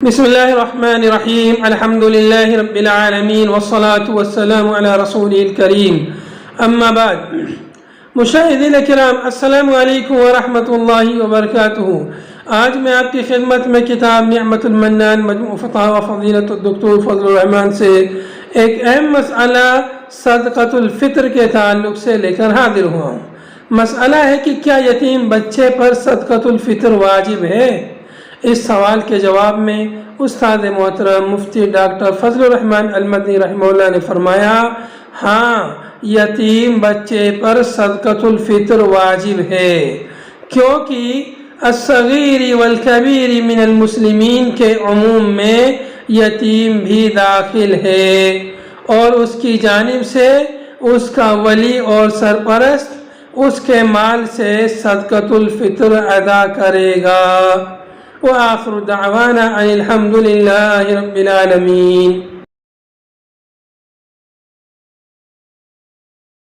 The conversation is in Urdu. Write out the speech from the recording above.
بسم الله الرحمن الرحيم الحمد لله رب العالمين والصلاة والسلام على رسوله الكريم أما بعد مشاہدین الکرام السلام علیکم ورحمۃ اللہ وبرکاتہ۔ آج میں آپ کی خدمت میں کتاب نعمت المنان مجموع فتاوی فضیلت الدکتور فضل الرحمان سے ایک اہم مسئلہ صدقۃ الفطر کے تعلق سے لے کر حاضر ہوا ہوں۔ مسئلہ ہے کہ کیا یتیم بچے پر صدقۃ الفطر واجب ہے؟ اس سوال کے جواب میں استاد محترم مفتی ڈاکٹر فضل الرحمان المدنی رحمہ اللہ نے فرمایا، ہاں یتیم بچے پر صدقۃ الفطر واجب ہے، کیونکہ الصغیر والکبیر من المسلمین کے عموم میں یتیم بھی داخل ہے اور اس کی جانب سے اس کا ولی اور سرپرست اس کے مال سے صدقۃ الفطر ادا کرے گا۔ وآخر دعوانا ان الحمد للہ رب العالمین۔